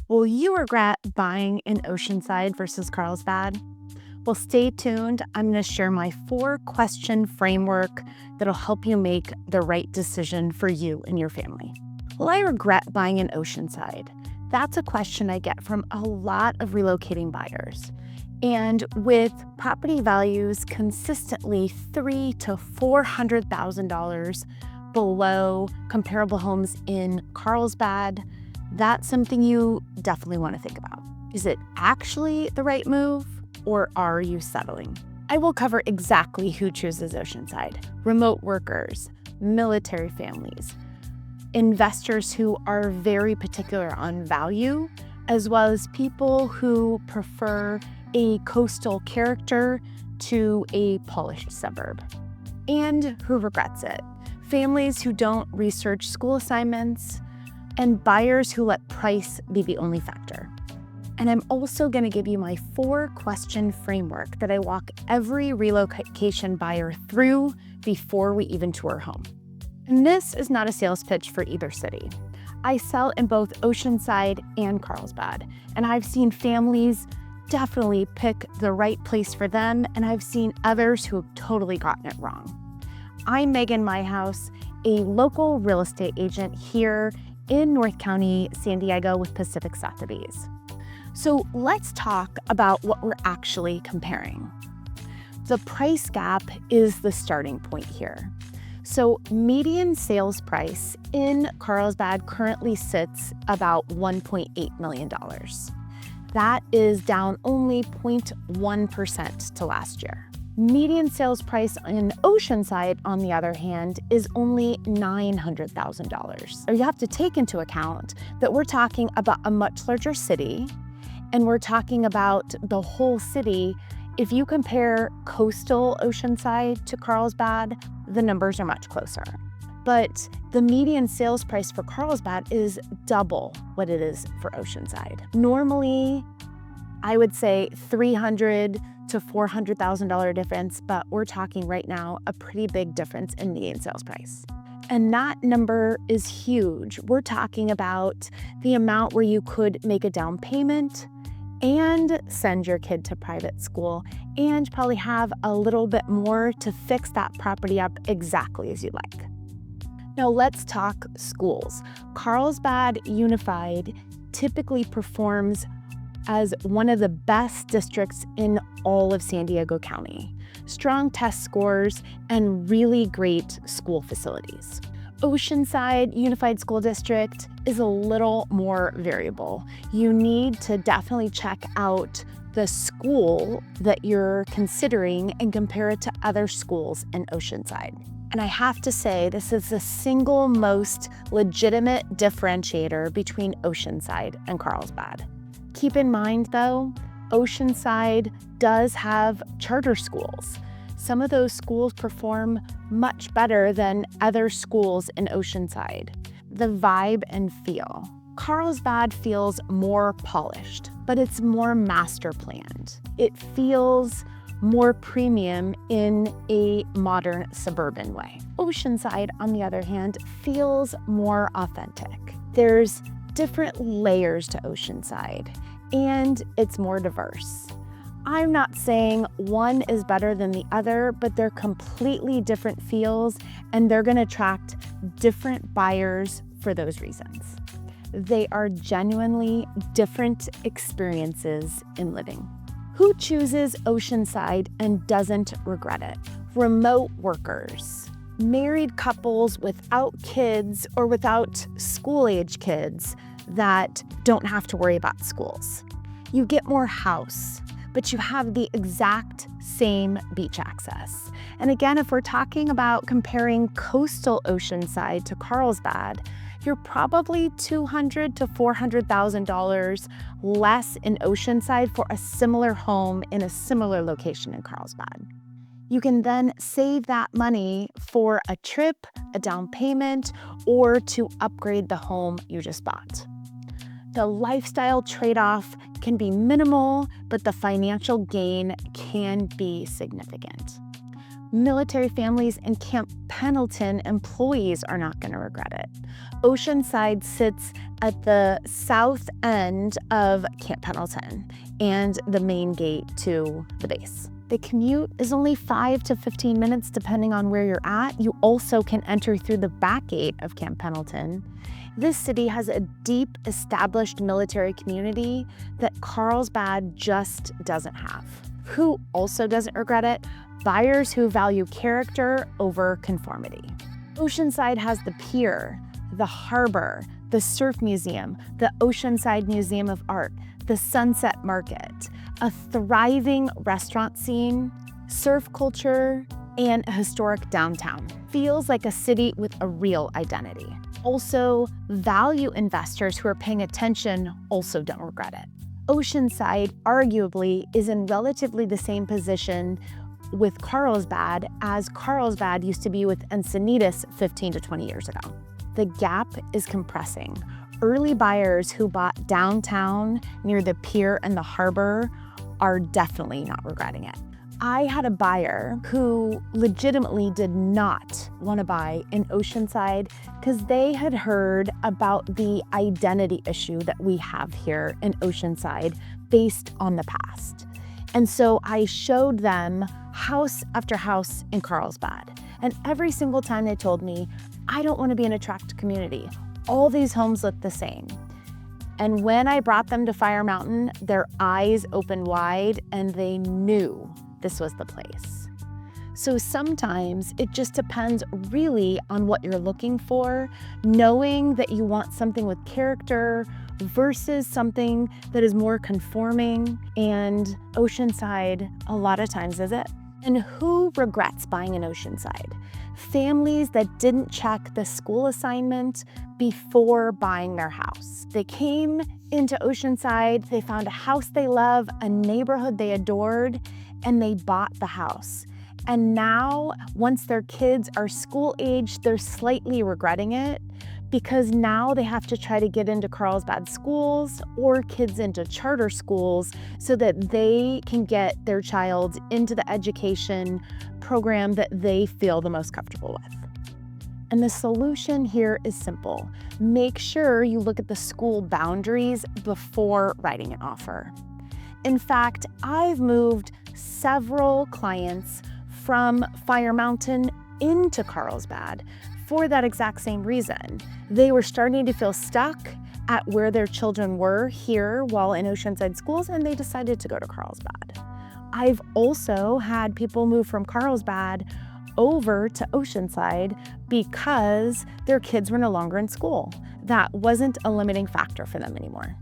Will you regret buying in Oceanside versus Carlsbad? Well, stay tuned. I'm going to share my 4-question framework that'll help you make the right decision for you and your family. Will I regret buying in Oceanside? That's a question I get from a lot of relocating buyers. And with property values consistently $300,000 to $400,000 below comparable homes in Carlsbad, that's something you definitely want to think about. Is it actually the right move, or are you settling? I will cover exactly who chooses Oceanside: remote workers, military families, investors who are very particular on value, as well as people who prefer a coastal character to a polished suburb, and who regrets it. Families who don't research school assignments, and buyers who let price be the only factor. And I'm also going to give you my 4-question framework that I walk every relocation buyer through before we even tour home. And this is not a sales pitch for either city. I sell in both Oceanside and Carlsbad, and I've seen families definitely pick the right place for them, and I've seen others who have totally gotten it wrong. I'm Meghan Meihaus, a local real estate agent here in North County, San Diego with Pacific Sotheby's. So let's talk about what we're actually comparing. The price gap is the starting point here. So median sales price in Carlsbad currently sits about $1.8 million. That is down only 0.1% to last year. Median sales price in Oceanside, on the other hand, is only $900,000. You have to take into account that we're talking about a much larger city, and we're talking about the whole city. If you compare coastal Oceanside to Carlsbad, the numbers are much closer. But the median sales price for Carlsbad is double what it is for Oceanside. Normally, I would say $300,000 to $400,000 difference, but we're talking right now a pretty big difference in median sales price. And that number is huge. We're talking about the amount where you could make a down payment and send your kid to private school and probably have a little bit more to fix that property up exactly as you like. Now let's talk schools. Carlsbad Unified typically performs as one of the best districts in all of San Diego County. Strong test scores and really great school facilities. Oceanside Unified School District is a little more variable. You need to definitely check out the school that you're considering and compare it to other schools in Oceanside. And I have to say, this is the single most legitimate differentiator between Oceanside and Carlsbad. Keep in mind, though, Oceanside does have charter schools. Some of those schools perform much better than other schools in Oceanside. The vibe and feel. Carlsbad feels more polished, but it's more master planned. It feels more premium in a modern suburban way. Oceanside, on the other hand, feels more authentic. There's different layers to Oceanside, and it's more diverse. I'm not saying one is better than the other, but they're completely different feels, and they're going to attract different buyers for those reasons. They are genuinely different experiences in living. Who chooses Oceanside and doesn't regret it? Remote workers, married couples without kids or without school-age kids that don't have to worry about schools. You get more house, but you have the exact same beach access. And again, if we're talking about comparing coastal Oceanside to Carlsbad, you're probably $200,000 to $400,000 less in Oceanside for a similar home in a similar location in Carlsbad. You can then save that money for a trip, a down payment, or to upgrade the home you just bought. The lifestyle trade-off can be minimal, but the financial gain can be significant. Military families and Camp Pendleton employees are not going to regret it. Oceanside sits at the south end of Camp Pendleton and the main gate to the base. The commute is only 5 to 15 minutes depending on where you're at. You also can enter through the back gate of Camp Pendleton. This city has a deep established military community that Carlsbad just doesn't have. Who also doesn't regret it? Buyers who value character over conformity. Oceanside has the pier, the harbor, the surf museum, the Oceanside Museum of Art, the Sunset Market, a thriving restaurant scene, surf culture, and a historic downtown. Feels like a city with a real identity. Also, value investors who are paying attention also don't regret it. Oceanside arguably is in relatively the same position with Carlsbad as Carlsbad used to be with Encinitas 15 to 20 years ago. The gap is compressing. Early buyers who bought downtown near the pier and the harbor are definitely not regretting it. I had a buyer who legitimately did not want to buy in Oceanside because they had heard about the identity issue that we have here in Oceanside based on the past. And so I showed them house after house in Carlsbad. And every single time they told me, I don't want to be in a tract community. All these homes look the same. And when I brought them to Fire Mountain, their eyes opened wide and they knew this was the place. So sometimes it just depends really on what you're looking for, knowing that you want something with character versus something that is more conforming, and Oceanside a lot of times is it. And who regrets buying in Oceanside? Families that didn't check the school assignment before buying their house. They came into Oceanside, they found a house they love, a neighborhood they adored, and they bought the house. And now, once their kids are school age, they're slightly regretting it because now they have to try to get into Carlsbad schools or kids into charter schools so that they can get their child into the education program that they feel the most comfortable with. And the solution here is simple. Make sure you look at the school boundaries before writing an offer. In fact, I've moved several clients from Fire Mountain into Carlsbad for that exact same reason. They were starting to feel stuck at where their children were here while in Oceanside schools, and they decided to go to Carlsbad. I've also had people move from Carlsbad over to Oceanside because their kids were no longer in school. That wasn't a limiting factor for them anymore.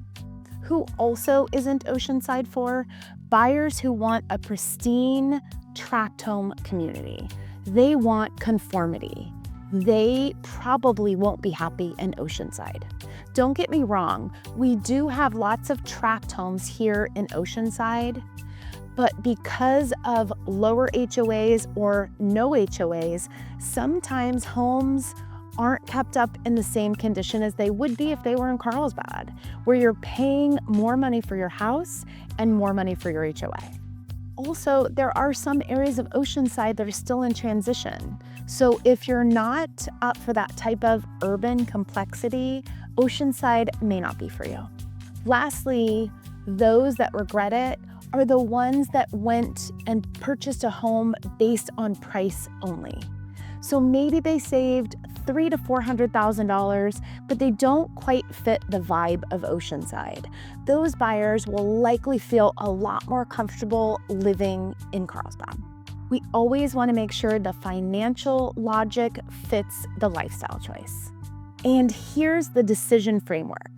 Who also isn't Oceanside for? Buyers who want a pristine tract home community. They want conformity. They probably won't be happy in Oceanside. Don't get me wrong, we do have lots of tract homes here in Oceanside, but because of lower HOAs or no HOAs, sometimes homes aren't kept up in the same condition as they would be if they were in Carlsbad, where you're paying more money for your house and more money for your HOA. Also, there are some areas of Oceanside that are still in transition. So if you're not up for that type of urban complexity, Oceanside may not be for you. Lastly, those that regret it are the ones that went and purchased a home based on price only. So maybe they saved $300,000 to $400,000, but they don't quite fit the vibe of Oceanside. Those buyers will likely feel a lot more comfortable living in Carlsbad. We always want to make sure the financial logic fits the lifestyle choice. And here's the decision framework.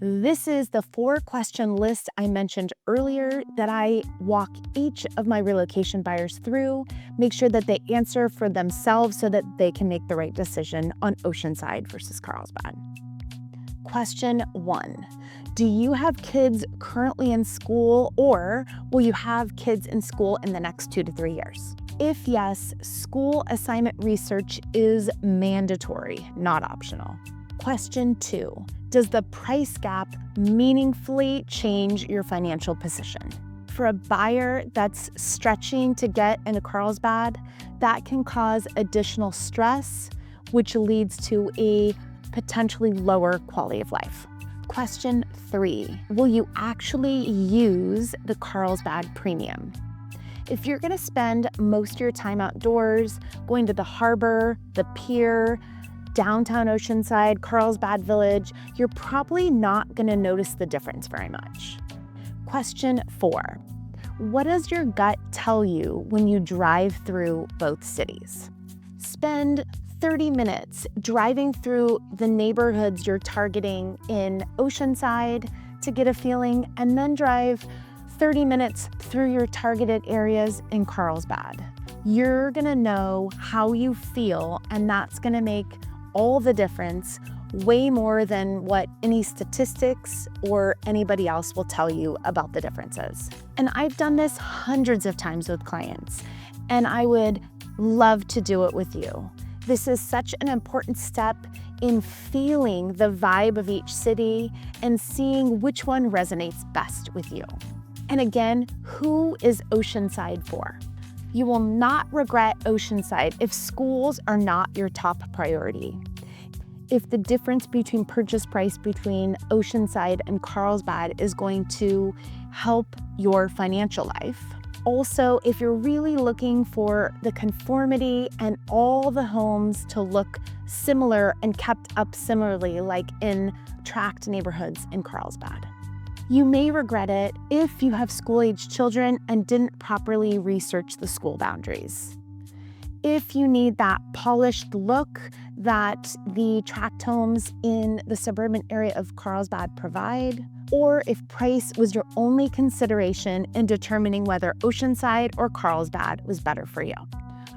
This is the 4-question list I mentioned earlier that I walk each of my relocation buyers through, make sure that they answer for themselves so that they can make the right decision on Oceanside versus Carlsbad. Question 1, do you have kids currently in school, or will you have kids in school in the next 2 to 3 years? If yes, school assignment research is mandatory, not optional. Question 2, does the price gap meaningfully change your financial position? For a buyer that's stretching to get into Carlsbad, that can cause additional stress, which leads to a potentially lower quality of life. Question 3, will you actually use the Carlsbad premium? If you're gonna spend most of your time outdoors, going to the harbor, the pier, downtown Oceanside, Carlsbad Village, you're probably not gonna notice the difference very much. Question 4, what does your gut tell you when you drive through both cities? Spend 30 minutes driving through the neighborhoods you're targeting in Oceanside to get a feeling, and then drive 30 minutes through your targeted areas in Carlsbad. You're gonna know how you feel, and that's gonna make all the difference, way more than what any statistics or anybody else will tell you about the differences. And I've done this hundreds of times with clients, and I would love to do it with you. This is such an important step in feeling the vibe of each city and seeing which one resonates best with you. And again, who is Oceanside for? You will not regret Oceanside if schools are not your top priority. If the difference between purchase price between Oceanside and Carlsbad is going to help your financial life. Also, if you're really looking for the conformity and all the homes to look similar and kept up similarly, like in tract neighborhoods in Carlsbad. You may regret it if you have school-aged children and didn't properly research the school boundaries. If you need that polished look that the tract homes in the suburban area of Carlsbad provide, or if price was your only consideration in determining whether Oceanside or Carlsbad was better for you.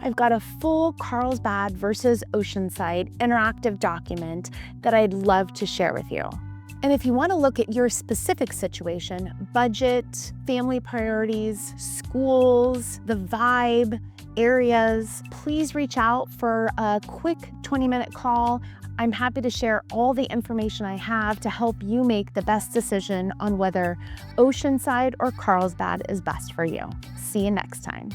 I've got a full Carlsbad versus Oceanside interactive document that I'd love to share with you. And if you want to look at your specific situation, budget, family priorities, schools, the vibe, areas, please reach out for a quick 20-minute call. I'm happy to share all the information I have to help you make the best decision on whether Oceanside or Carlsbad is best for you. See you next time.